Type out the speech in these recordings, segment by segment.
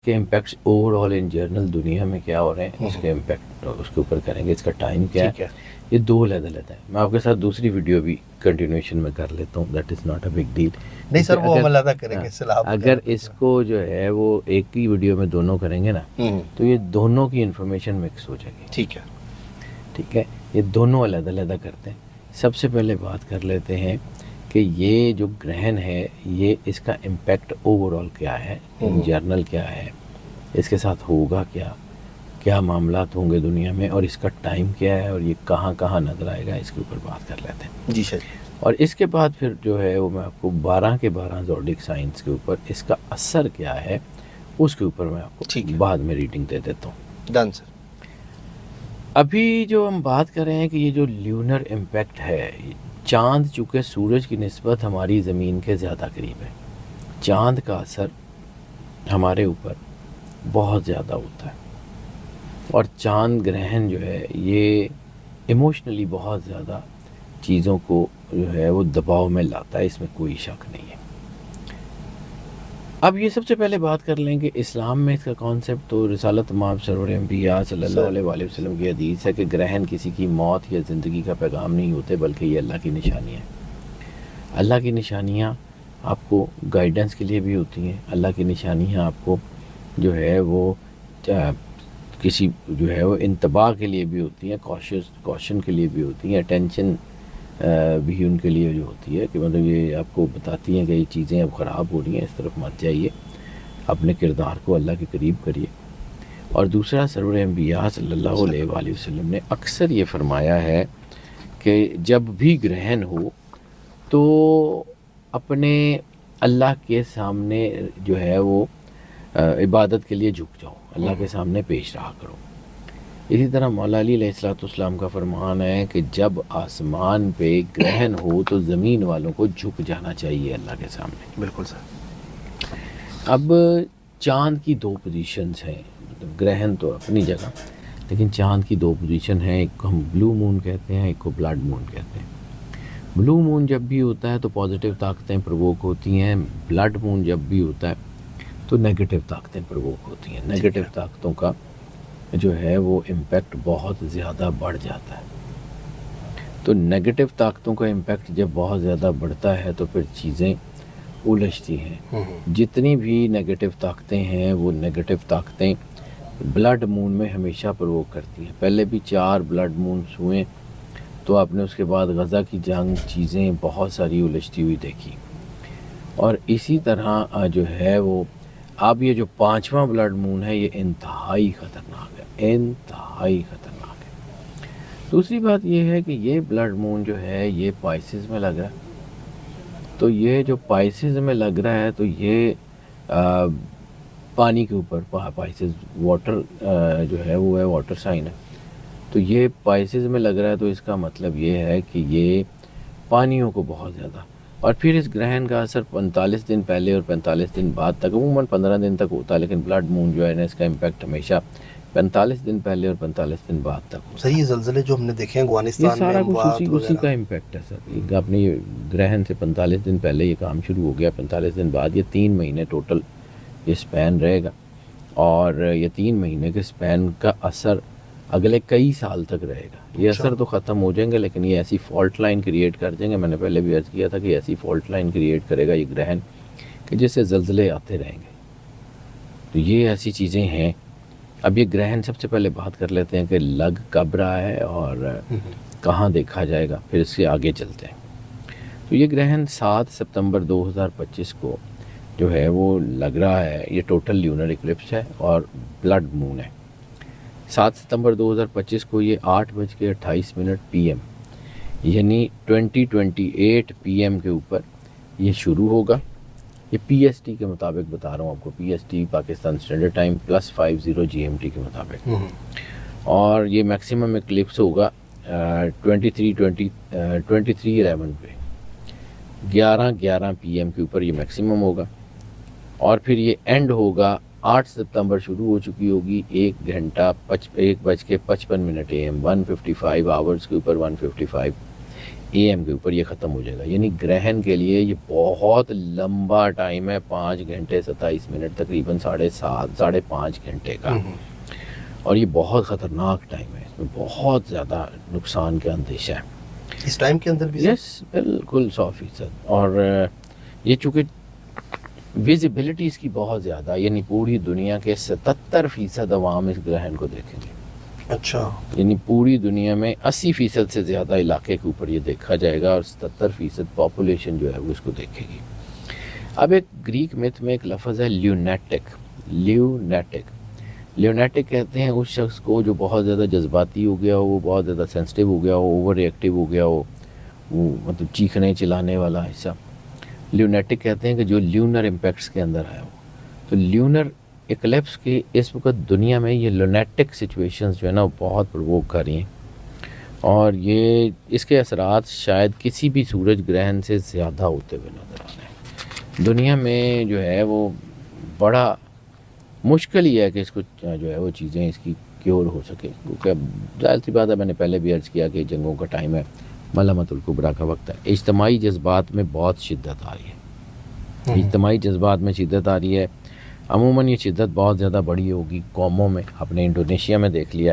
کے impacts over all ان general دنیا میں کیا ہو رہے ہیں، اس کے امپیکٹ اس کے اوپر کریں گے. اس کا ٹائم کیا ہے، یہ دو علیحدہ ہیں. میں آپ کے ساتھ دوسری ویڈیو بھی کنٹینیوشن میں کر لیتا ہوں. That is not a big deal. نہیں سر، وہ ہم علیحدہ کریں گے. اگر اس کو جو ہے وہ ایک ہی ویڈیو میں دونوں کریں گے نا تو یہ دونوں کی انفارمیشن مکس ہو جائے گی. ٹھیک ہے، یہ دونوں علیحدہ کرتے ہیں. سب سے پہلے بات کر لیتے ہیں کہ یہ جو گرہن ہے یہ اس کا امپیکٹ اوور آل کیا ہے، ان جرنل کیا ہے، اس کے ساتھ ہوگا کیا معاملات ہوں گے دنیا میں، اور اس کا ٹائم کیا ہے، اور یہ کہاں کہاں نظر آئے گا، اس کے اوپر بات کر لیتے ہیں. جی سر. اور اس کے بعد پھر جو ہے وہ میں آپ کو 12 کے 12 زوڈک سائنس کے اوپر اس کا اثر کیا ہے اس کے اوپر میں آپ کو بعد میں ریڈنگ دے دیتا ہوں. ڈن سر. ابھی جو ہم بات کر رہے ہیں کہ یہ جو لیونر امپیکٹ ہے، چاند چونکہ سورج کی نسبت ہماری زمین کے زیادہ قریب ہے، چاند کا اثر ہمارے اوپر بہت زیادہ ہوتا ہے. اور چاند گرہن جو ہے یہ ایموشنلی بہت زیادہ چیزوں کو جو ہے وہ دباؤ میں لاتا ہے، اس میں کوئی شک نہیں ہے. اب یہ سب سے پہلے بات کر لیں کہ اسلام میں اس کا کانسیپٹ تو رسالت مآب سرور انبیاء صلی اللہ علیہ وآلہ وسلم کی حدیث ہے کہ گرہن کسی کی موت یا زندگی کا پیغام نہیں ہوتے، بلکہ یہ اللہ کی نشانیاں ہیں. اللہ کی نشانیاں آپ کو گائیڈنس کے لیے بھی ہوتی ہیں. اللہ کی نشانیاں آپ کو جو ہے وہ کسی جو ہے وہ انتباہ کے لیے بھی ہوتی ہیں، کوشن کے لیے بھی ہوتی ہیں، اٹینشن بھی ان کے لیے جو ہوتی ہے کہ مطلب یہ آپ کو بتاتی ہیں کہ یہ چیزیں اب خراب ہو رہی ہیں، اس طرف مت جائیے، اپنے کردار کو اللہ کے قریب کریے. اور دوسرا سرور انبیاء صلی اللہ علیہ وآلہ وسلم نے اکثر یہ فرمایا ہے کہ جب بھی گرہن ہو تو اپنے اللہ کے سامنے جو ہے وہ عبادت کے لیے جھک جاؤ، اللہ کے سامنے پیش رہا کرو. اسی طرح مولا علی علیہ الصلوۃ والسلام کا فرمان ہے کہ جب آسمان پہ گرہن ہو تو زمین والوں کو جھک جانا چاہیے اللہ کے سامنے. بالکل سر. اب چاند کی دو پوزیشنز ہیں، گرہن تو اپنی جگہ، لیکن چاند کی دو پوزیشن ہیں. ایک کو ہم بلو مون کہتے ہیں، ایک کو بلڈ مون کہتے ہیں. بلو مون جب بھی ہوتا ہے تو پازیٹیو طاقتیں پرووک ہوتی ہیں، بلڈ مون جب بھی ہوتا ہے تو نیگیٹو طاقتیں پرووک ہوتی ہیں. نیگیٹو طاقتوں کا جو ہے وہ امپیکٹ بہت زیادہ بڑھ جاتا ہے. تو نیگیٹو طاقتوں کا امپیکٹ جب بہت زیادہ بڑھتا ہے تو پھر چیزیں الجھتی ہیں. جتنی بھی نیگیٹو طاقتیں ہیں وہ نیگیٹو طاقتیں بلڈ مون میں ہمیشہ پرووک کرتی ہیں. پہلے بھی 4 بلڈ مونز ہوئے تو آپ نے اس کے بعد غزہ کی جنگ، چیزیں بہت ساری الجھتی ہوئی دیکھی. اور اسی طرح جو ہے وہ اب یہ جو 5واں بلڈ مون ہے یہ انتہائی خطرناک ہے، انتہائی خطرناک ہے. دوسری بات یہ ہے کہ یہ بلڈ مون جو ہے یہ پائسز میں لگ رہا ہے. تو یہ جو پائسز میں لگ رہا ہے تو یہ پانی کے اوپر، پائسز واٹر جو ہے وہ ہے واٹر سائن ہے، تو یہ پائسز میں لگ رہا ہے. تو اس کا مطلب یہ ہے کہ یہ پانیوں کو بہت زیادہ، اور پھر اس گرہن کا اثر 45 دن پہلے اور 45 دن بعد تک، عموماً 15 دن تک ہوتا ہے، لیکن بلڈ مون جو ہے نا اس کا امپیکٹ ہمیشہ 45 دن پہلے اور 45 دن بعد تک ہوتا ہے. صحیح. زلزلے جو ہم نے دیکھے ہیں افغانستان میں، یہ سارا کچھ اسی کا امپیکٹ ہے سر. آپ نے یہ گرہن سے 45 دن پہلے یہ کام شروع ہو گیا، 45 دن بعد یہ 3 مہینے ٹوٹل یہ سپین رہے گا. اور یہ 3 مہینے کے سپین کا اثر اگلے کئی سال تک رہے گا. یہ اثر تو ختم ہو جائیں گے لیکن یہ ایسی فالٹ لائن کریٹ کر دیں گے. میں نے پہلے بھی عرض کیا تھا کہ ایسی فالٹ لائن کریٹ کرے گا یہ گرہن کہ جس سے زلزلے آتے رہیں گے. تو یہ ایسی چیزیں ہیں. اب یہ گرہن سب سے پہلے بات کر لیتے ہیں کہ لگ کب رہا ہے اور کہاں دیکھا جائے گا، پھر اس سے آگے چلتے ہیں. تو یہ گرہن 7 ستمبر 2025 کو جو ہے وہ لگ رہا ہے. یہ ٹوٹل لیونر ایکلپس ہے اور بلڈ مون ہے. 7 ستمبر 2025 کو یہ 8:28 پی ایم یعنی 2028 پی ایم کے اوپر یہ شروع ہوگا. یہ پی ایس ٹی کے مطابق بتا رہا ہوں آپ کو، P S T Pakistan standard time +50 G M T کے مطابق. اور یہ میکسیمم ایکلپس ہوگا 23:11 پہ 11:11 پی ایم کے اوپر یہ میکسیمم ہوگا. اور پھر یہ اینڈ ہوگا 8 ستمبر شروع ہو چکی ہوگی 1:55 اے ایم 155 آورز کے اوپر 155 اے ایم کے اوپر یہ ختم ہو جائے گا. یعنی گرہن کے لیے یہ بہت لمبا ٹائم ہے, 5 گھنٹے 27 منٹ, تقریباً 7.5 گھنٹے کا, اور یہ بہت خطرناک ٹائم ہے, اس میں بہت زیادہ نقصان کا اندیشہ ہے اس ٹائم کے اندر بھی. یس بالکل 100%. اور یہ چونکہ ویزیبلٹی اس کی بہت زیادہ, یعنی پوری دنیا کے 77% عوام اس گرہن کو دیکھیں گے. اچھا, یعنی پوری دنیا میں 80% سے زیادہ علاقے کے اوپر یہ دیکھا جائے گا, اور 77% پاپولیشن جو ہے وہ اس کو دیکھے گی. اب ایک گریک میتھ میں ایک لفظ ہے لیونیٹک. لیونیٹک کہتے ہیں اس شخص کو جو بہت زیادہ جذباتی ہو گیا ہو, وہ بہت زیادہ سینسٹیو ہو گیا ہو, اوور ری ایکٹیو ہو گیا ہو, وہ مطلب چیخنے چلانے والا حصہ. لیونیٹک کہتے ہیں کہ جو لیونر امپیکٹس کے اندر آیا ہو. تو لیونر ایکلپس کی اس وقت دنیا میں یہ لونیٹک سچویشنز جو ہے نا بہت پرووک کر رہی ہیں, اور یہ اس کے اثرات شاید کسی بھی سورج گرہن سے زیادہ ہوتے ہوئے نظر آ رہے ہیں. دنیا میں جو ہے وہ بڑا مشکل ہی ہے کہ اس کو جو ہے وہ چیزیں اس کی کیور ہو سکے, کیونکہ اب ظاہر سی بات ہے, میں نے پہلے بھی عرض کیا کہ جنگوں کا ٹائم ہے, ملامت الکبریٰ کا وقت ہے. اجتماعی جذبات میں بہت شدت آ رہی ہے, اجتماعی جذبات میں شدت آ رہی ہے. عموماً یہ شدت بہت زیادہ بڑی ہوگی قوموں میں. آپ نے انڈونیشیا میں دیکھ لیا,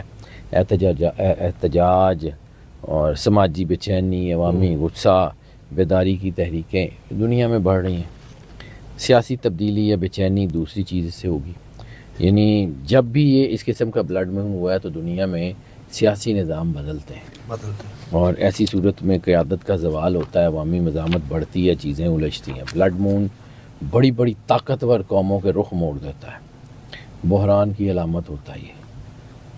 احتجاج اور سماجی بے چینی, عوامی غصہ, بیداری کی تحریکیں دنیا میں بڑھ رہی ہیں. سیاسی تبدیلی یا بے چینی دوسری چیز اس سے ہوگی. یعنی جب بھی یہ اس قسم کا بلڈ مون ہوا ہے تو دنیا میں سیاسی نظام بدلتے ہیں, اور ایسی صورت میں قیادت کا زوال ہوتا ہے, عوامی مزاحمت بڑھتی ہے, چیزیں الجھتی ہیں. بلڈ مون بڑی بڑی طاقتور قوموں کے رخ موڑ دیتا ہے, بحران کی علامت ہوتا ہے یہ.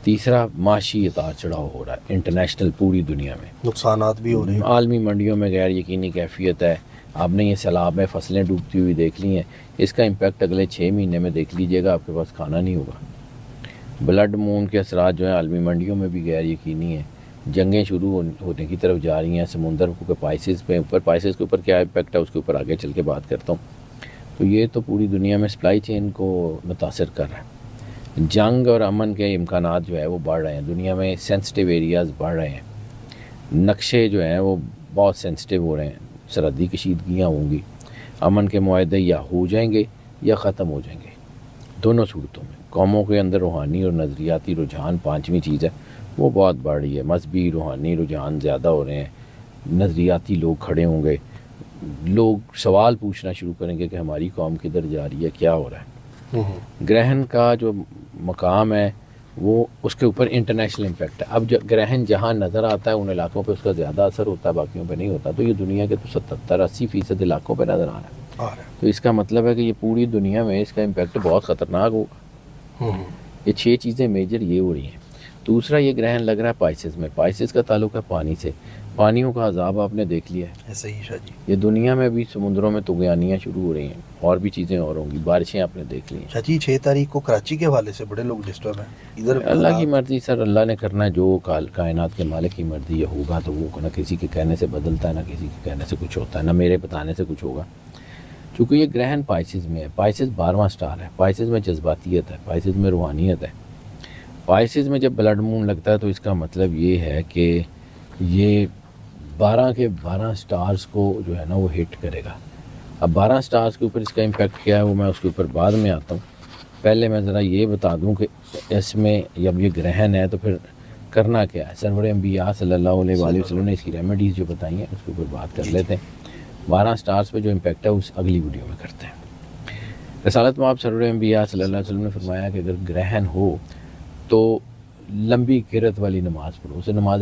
تیسرا, معاشی اتار چڑھاؤ ہو رہا ہے انٹرنیشنل, پوری دنیا میں نقصانات بھی ہو رہے ہیں. عالمی منڈیوں میں غیر یقینی کیفیت ہے. آپ نے یہ سیلاب میں فصلیں ڈوبتی ہوئی دیکھ لی ہیں, اس کا امپیکٹ اگلے 6 مہینے میں دیکھ لیجئے گا, آپ کے پاس کھانا نہیں ہوگا. بلڈ مون کے اثرات جو ہیں عالمی منڈیوں میں بھی غیر یقینی ہیں. جنگیں شروع ہونے کی طرف جا رہی ہیں. سمندر کے پائسز کے اوپر کیا امپیکٹ ہے اس کے اوپر آگے چل کے بات کرتا ہوں. تو یہ تو پوری دنیا میں سپلائی چین کو متاثر کر رہا ہے. جنگ اور امن کے امکانات جو ہے وہ بڑھ رہے ہیں. دنیا میں سینسٹیو ایریاز بڑھ رہے ہیں, نقشے جو ہیں وہ بہت سینسٹیو ہو رہے ہیں, سرحدی کشیدگیاں ہوں گی. امن کے معاہدے یا ہو جائیں گے یا ختم ہو جائیں گے. دونوں صورتوں میں قوموں کے اندر روحانی اور نظریاتی رجحان, 5ویں چیز ہے, وہ بہت بڑھ رہی ہے. مذہبی روحانی رجحان زیادہ ہو رہے ہیں. نظریاتی لوگ کھڑے ہوں گے, لوگ سوال پوچھنا شروع کریں گے کہ ہماری قوم کدھر جا رہی ہے, کیا ہو رہا ہے. گرہن کا جو مقام ہے وہ اس کے اوپر انٹرنیشنل امپیکٹ ہے. اب گرہن جہاں نظر آتا ہے ان علاقوں پہ اس کا زیادہ اثر ہوتا ہے, باقیوں پہ نہیں ہوتا. تو یہ دنیا کے تو 70-80% علاقوں پہ نظر آ رہا ہے. تو اس کا مطلب ہے کہ یہ پوری دنیا میں اس کا امپیکٹ بہت خطرناک ہوگا. یہ 6 چیزیں میجر یہ ہو رہی ہیں. دوسرا, یہ گرہن لگ رہا ہے پائسز میں. پائسز کا تعلق ہے پانی سے. پانیوں کا عذاب آپ نے دیکھ لیا ہے. صحیح شاہ جی. یہ دنیا میں بھی سمندروں میں طغیانیاں شروع ہو رہی ہیں, اور بھی چیزیں اور ہوں گی. بارشیں آپ نے دیکھ لی ہیں. شاہ جی 6 تاریخ کو کراچی کے حوالے سے بڑے لوگ ڈسٹرب ہیں ادھر. اللہ کی مرضی سر, اللہ نے کرنا ہے, جو کائنات کے مالک کی مرضی یہ ہوگا. تو وہ نہ کسی کے کہنے سے بدلتا ہے, نہ کسی کے کہنے سے کچھ ہوتا ہے, نہ میرے بتانے سے کچھ ہوگا. چونکہ یہ گرہن پائسز میں ہے. پائسز 12واں سٹار ہے. پائسز میں جذباتیت ہے, پائسز میں روحانیت ہے. پائسز میں جب بلڈ مون لگتا ہے تو اس کا مطلب یہ ہے کہ یہ 12 کے 12 سٹارز کو جو ہے نا وہ ہٹ کرے گا. اب 12 سٹارز کے اوپر اس کا امپیکٹ کیا ہے وہ میں اس کے اوپر بعد میں آتا ہوں. پہلے میں ذرا یہ بتا دوں کہ اس میں جب یہ گرہن ہے تو پھر کرنا کیا ہے. سرور انبیاء صلی اللہ علیہ وآلہ وسلم نے اس کی ریمیڈیز جو بتائی ہیں اس کے اوپر بات کر لیتے ہیں. 12 سٹارز پہ جو امپیکٹ ہے اس اگلی ویڈیو میں کرتے ہیں. رسالت مآب سرور انبیاء صلی اللہ علیہ وسلم نے فرمایا کہ اگر گرہن ہو تو لمبی قرت والی نماز پڑھو. اسے نماز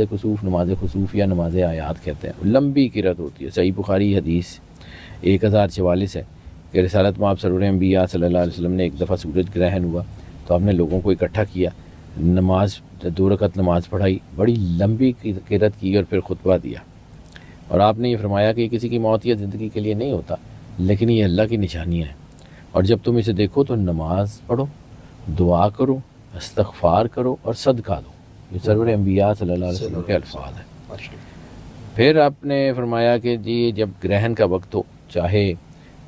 خسوف یا نماز آیات کہتے ہیں. لمبی قرت ہوتی ہے. صحیح بخاری حدیث 1044 ہے کہ رسالت مآب سرور انبیاء صلی اللہ علیہ وسلم نے ایک دفعہ سورج گرہن ہوا تو آپ نے لوگوں کو اکٹھا کیا, 2 رکعت نماز پڑھائی, بڑی لمبی قرت کی اور پھر خطبہ دیا. اور آپ نے یہ فرمایا کہ یہ کسی کی موت یا زندگی کے لیے نہیں ہوتا, لیکن یہ اللہ کی نشانیاں ہیں. اور جب تم اسے دیکھو تو نماز پڑھو, دعا کرو, استغفار کرو اور صدقہ دو. یہ سرور انبیاء صلی اللہ علیہ وسلم کے الفاظ ہیں. پھر آپ نے فرمایا کہ جی جب گرہن کا وقت ہو, چاہے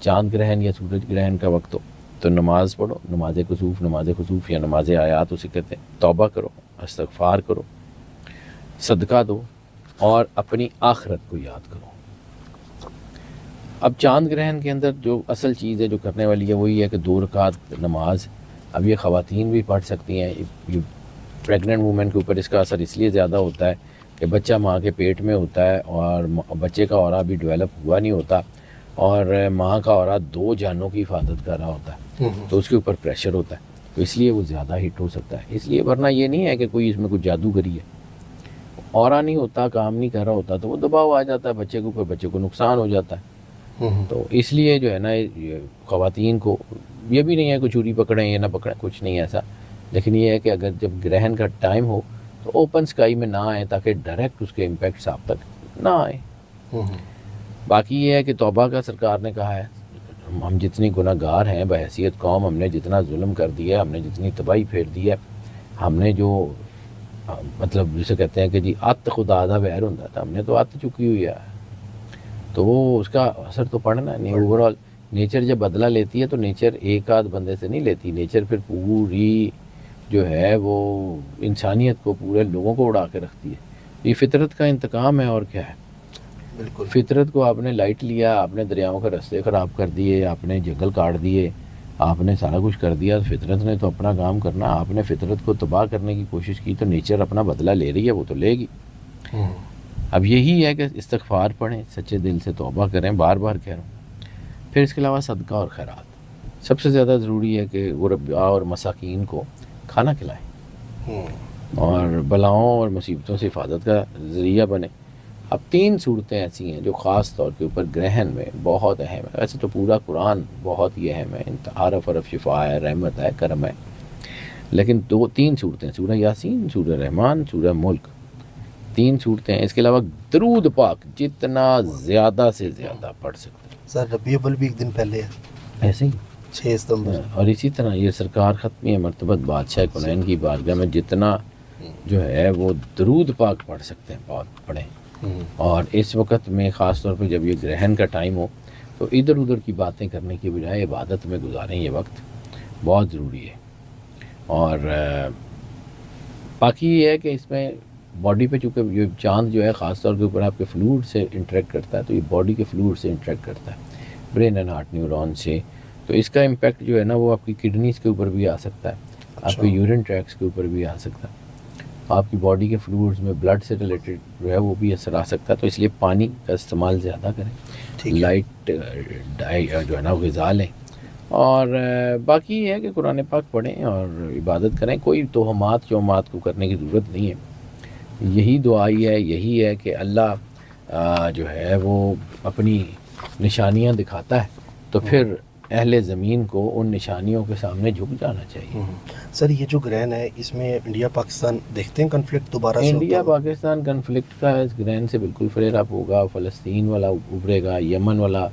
چاند گرہن یا سورج گرہن کا وقت ہو, تو نماز پڑھو, نماز خسوف یا نماز آیات اسے کہتے ہیں. توبہ کرو, استغفار کرو, صدقہ دو, اور اپنی آخرت کو یاد کرو. اب چاند گرہن کے اندر جو اصل چیز ہے جو کرنے والی ہے وہی ہے کہ 2 رکعت نماز. اب یہ خواتین بھی پڑھ سکتی ہیں. یہ پریگننٹ وومن کے اوپر اس کا اثر اس لیے زیادہ ہوتا ہے کہ بچہ ماں کے پیٹ میں ہوتا ہے اور بچے کا اورا بھی ڈیولپ ہوا نہیں ہوتا اور ماں کا اورا 2 جانوں کی حفاظت کر رہا ہوتا ہے تو اس کے اوپر پریشر ہوتا ہے تو اس لیے وہ زیادہ ہٹ ہو سکتا ہے. اس لیے ورنہ یہ نہیں ہے کہ کوئی اس میں کوئی جادوگری ہے. اورا نہیں ہوتا, کام نہیں کر رہا ہوتا تو وہ دباؤ آ جاتا ہے بچے کے اوپر, بچے کو نقصان ہو جاتا ہے. تو اس لیے جو ہے نا یہ خواتین کو یہ بھی نہیں ہے کہ چوری پکڑیں یا نہ پکڑیں, کچھ نہیں ایسا. لیکن یہ ہے کہ اگر جب گرہن کا ٹائم ہو تو اوپن سکائی میں نہ آئیں تاکہ ڈائریکٹ اس کے امپیکٹس آپ تک نہ آئیں. باقی یہ ہے کہ توبہ کا سرکار نے کہا ہے ہم جتنی گناہ گار ہیں بحیثیت قوم, ہم نے جتنا ظلم کر دیا ہے, ہم نے جتنی تباہی پھیر دی ہے, ہم نے جو مطلب جسے کہتے ہیں کہ جی ات خدا دا ویر ہوتا تھا, ہم نے تو ات چکی ہوئی ہے. تو وہ اس کا اثر تو پڑنا نہیں. اوور آل نیچر جب بدلہ لیتی ہے تو نیچر ایک آدھ بندے سے نہیں لیتی, نیچر پھر پوری جو ہے وہ انسانیت کو, پورے لوگوں کو اڑا کے رکھتی ہے. یہ فطرت کا انتقام ہے اور کیا ہے. بالکل. فطرت کو آپ نے لائٹ لیا, آپ نے دریاؤں کے راستے خراب کر دیے, آپ نے جنگل کاٹ دیے, آپ نے سارا کچھ کر دیا. فطرت نے تو اپنا کام کرنا, آپ نے فطرت کو تباہ کرنے کی کوشش کی تو نیچر اپنا بدلہ لے رہی ہے, وہ تو لے گی. اب یہی ہے کہ استغفار پڑھیں, سچے دل سے توبہ کریں, بار بار کہہ رہا ہوں. پھر اس کے علاوہ صدقہ اور خیرات. سب سے زیادہ ضروری ہے کہ غرباء اور مساکین کو کھانا کھلائیں اور بلاؤں اور مصیبتوں سے حفاظت کا ذریعہ بنیں. اب 3 صورتیں ایسی ہیں جو خاص طور کے اوپر گرہن میں بہت اہم ہے. ویسے تو پورا قرآن بہت ہی اہم ہے, حرف حرف شفا ہے, رحمت ہے, کرم ہے. لیکن 3 صورتیں, سورہ یاسین, سورہ رحمان, سورہ ملک, 3 صورتیں ہیں. اس کے علاوہ درود پاک جتنا زیادہ سے زیادہ پڑھ سکتے ہیں. سر ربیع الاول بھی ایک دن پہلے ہے, ایسے ہی 6 ستمبر. اور اسی طرح یہ سرکار ختمی مرتبت بادشاہ کونین کی بارگاہ میں جتنا جو ہے وہ درود پاک پڑھ سکتے ہیں بہت پڑھیں. اور اس وقت میں خاص طور پہ جب یہ گرہن کا ٹائم ہو تو ادھر ادھر کی باتیں کرنے کی بجائے عبادت میں گزاریں. یہ وقت بہت ضروری ہے. اور باقی یہ ہے کہ اس میں باڈی پہ چونکہ یہ چاند جو ہے خاص طور کے اوپر آپ کے فلوئڈ سے انٹریکٹ کرتا ہے تو یہ باڈی کے فلوئڈ سے انٹریکٹ کرتا ہے, برین اینڈ ہارٹ نیورون سے. تو اس کا امپیکٹ جو ہے نا وہ آپ کی کڈنیز کے اوپر بھی آ سکتا ہے, آپ کے یورین ٹریکس کے اوپر بھی آ سکتا ہے, آپ کی باڈی کے فلوئڈز میں بلڈ سے ریلیٹڈ جو ہے وہ بھی اثر آ سکتا ہے. تو اس لیے پانی کا استعمال زیادہ کریں, لائٹ جو ہے نا غذا لیں. اور باقی یہ ہے کہ قرآن پاک پڑھیں اور عبادت کریں. کوئی توہمات جوہمات کو کرنے کی ضرورت نہیں ہے. یہی دعائی ہے, یہی ہے کہ اللہ جو ہے وہ اپنی نشانیاں دکھاتا ہے تو پھر اہل زمین کو ان نشانیوں کے سامنے جھک جانا چاہیے. سر یہ جو گرہن ہے اس میں انڈیا پاکستان دیکھتے ہیں کنفلکٹ دوبارہ سے؟ انڈیا پاکستان کنفلکٹ کا اس گرہن سے بالکل فلیر اپ ہوگا. فلسطین والا ابھرے گا, یمن والا,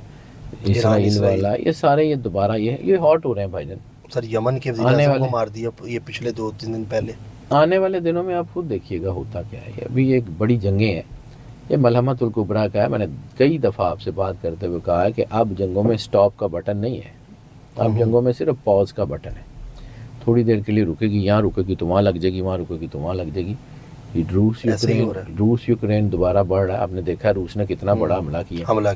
اسرائیل والا, یہ سارے یہ دوبارہ یہ ہاٹ ہو رہے ہیں بھائی جان. سر یمن کے وزیر اعظم کو مار دیا یہ پچھلے 2-3 دن پہلے. آنے والے دنوں میں آپ خود دیکھیے گا ہوتا کیا ہے. ابھی ایک بڑی جنگیں ہیں, یہ ملحمت الکبریٰ کا ہے. میں نے کئی دفعہ آپ سے بات کرتے ہوئے کہا ہے کہ اب جنگوں میں سٹاپ کا بٹن نہیں ہے, اب جنگوں میں صرف پاز کا بٹن ہے. تھوڑی دیر کے لیے رکے گی, یہاں رکے گی تو وہاں لگ جائے گی, وہاں رکے گی تو وہاں لگ جائے گی. روس یوکرین دوبارہ بڑھ رہا ہے. آپ نے دیکھا روس نے کتنا بڑا حملہ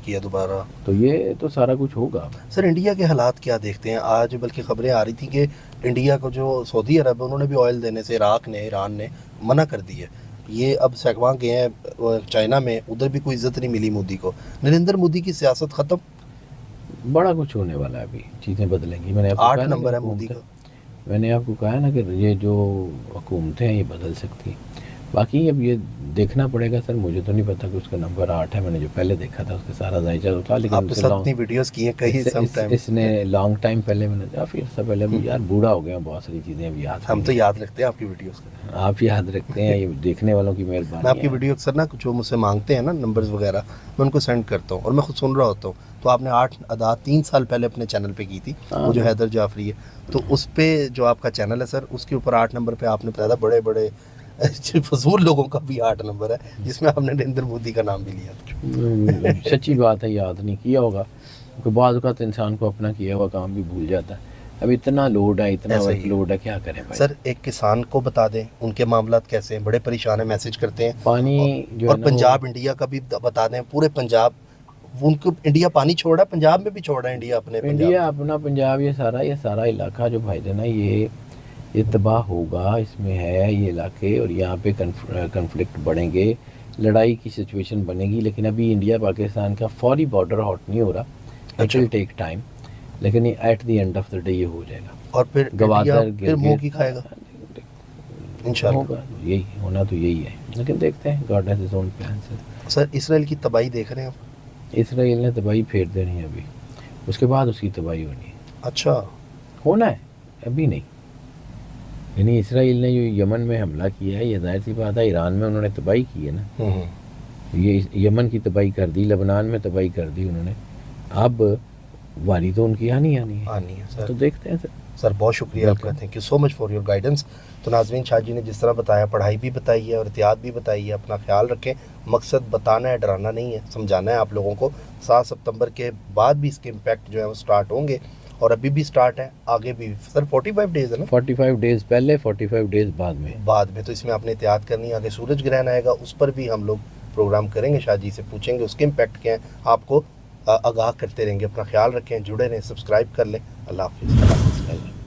کیا دوبارہ. تو یہ تو سارا کچھ ہوگا. سر انڈیا کے حالات کیا دیکھتے ہیں آج؟ بلکہ خبریں آ رہی تھیں کہ انڈیا کو جو سعودی عرب ہے انہوں نے بھی آئل دینے سے عراق نے, ایران نے منع کر دی ہے. یہ اب سیکواں گئے ہیں چائنا میں, ادھر بھی کوئی عزت نہیں ملی مودی کو. نریندر مودی کی سیاست ختم. بڑا کچھ ہونے والا ہے, ابھی چیزیں بدلیں گی. میں نے 8 نمبر ہے مودی کا. میں نے آپ کو کہا نا کہ یہ جو حکومتیں ہیں یہ بدل سکتی ہیں. باقی اب یہ دیکھنا پڑے گا سر. مجھے تو نہیں پتا کہ اس کا نمبر 8 ہے. میں نے جو پہلے دیکھا تھا اس کے سارا ذائچہ تو تھا, لیکن ویڈیوز کی ہیں کئی اس نے لانگ ٹائم پہلے میں نے کافی عرصہ پہلے یار بوڑھا ہو گیا, بہت ساری چیزیں اب یاد. ہم تو یاد رکھتے ہیں آپ کی ویڈیوز. آپ یاد رکھتے ہیں, یہ دیکھنے والوں کی مہربانی. میں آپ کی ویڈیو اکثر نا جو مجھ سے مانگتے ہیں نا نمبرز وغیرہ, میں ان کو سینڈ کرتا ہوں اور میں خود سن رہا ہوتا ہوں. تو آپ نے 8 ادا 3 سال پہلے اپنے چینل پہ کی تھی, وہ جو حیدر جعفری ہے. تو اس پہ جو آپ کا چینل ہے سر, اس کے اوپر 8 نمبر پہ آپ نے بتایا بڑے بڑے فضول لوگوں کا بھی 8 نمبر ہے, جس میں آپ نے نریندر مودی کا نام بھی لیا. سچی بات ہے, یاد نہیں کیا ہوگا, کیونکہ بعض اوقات انسان کو اپنا کیا ہوا کام بھی بھول جاتا ہے. اب اتنا لوڈ ہے, اتنا ایسا ورک ہی. لوڈ ہے, کیا کریں بھائی. سر ایک کسان کو بتا دیں ان کے معاملات کیسے ہیں, بڑے پریشان ہیں, میسج کرتے ہیں. پانی جو ہے اور نا پنجاب انڈیا کا بھی بتا دیں, پورے پنجاب ان کو انڈیا پانی چھوڑ رہا ہے, پنجاب میں بھی چھوڑ رہا ہے انڈیا اپنے انڈیا پنجاب. اپنا پنجاب, یہ سارا علاقہ جو بھائی جانا یہ تباہ ہوگا, اس میں ہے یہ علاقے, اور یہاں پہ کنفلکٹ بڑھیں گے, لڑائی کی سچویشن بنے گی. لیکن ابھی انڈیا پاکستان کا فوری بارڈر ہاٹ نہیں ہو رہا, اٹ ول ٹیک ٹائم, لیکن at the end of the day یہ ہو جائے گا. اور پھر گوادر پھر منہ کی کھائے گا انشاءاللہ. ہوگا, یہی ہونا تو یہی ہے, لیکن دیکھتے ہیں, God has his own plan. Sir Israel کی تباہی دیکھ رہے ہیں آپ؟ اسرائیل نے تباہی پھیر دینی ہے ابھی, اس کے بعد اس کی تباہی ہونی ہے. اچھا ہونا ہے, ابھی نہیں. یعنی اسرائیل نے جو یمن میں حملہ کیا ہے, یہ ظاہر سی بات ہے ایران میں انہوں نے تباہی کی ہے نا, یہ یمن کی تباہی کر دی, لبنان میں تباہی کر دی انہوں نے, اب واری تو ان کی آنی ہے. آنی ہے سر. تو دیکھتے ہیں سر. سر بہت شکریہ آپ کا, thank you so much for your guidance. تو ناظرین, شاہ جی نے جس طرح بتایا, پڑھائی بھی بتائی ہے اور احتیاط بھی بتائی ہے, اپنا خیال رکھیں. مقصد بتانا ہے, ڈرانا نہیں ہے, سمجھانا ہے آپ لوگوں کو. 7 ستمبر کے بعد بھی اس کے امپیکٹ جو ہے وہ سٹارٹ ہوں گے, اور ابھی بھی سٹارٹ ہے, آگے بھی. سر 45 ڈیز ہے نا, 45 ڈیز پہلے, 45 ڈیز بعد میں. تو اس میں آپ نے احتیاط کرنی ہے. آگے سورج گرہن آئے گا, اس پر بھی ہم لوگ پروگرام کریں گے, شاہ جی سے پوچھیں گے اس کے امپیکٹ کیا ہیں, آپ کو آگاہ کرتے رہیں گے. اپنا خیال رکھیں, جڑے رہیں, سبسکرائب کر لیں. اللہ حافظ.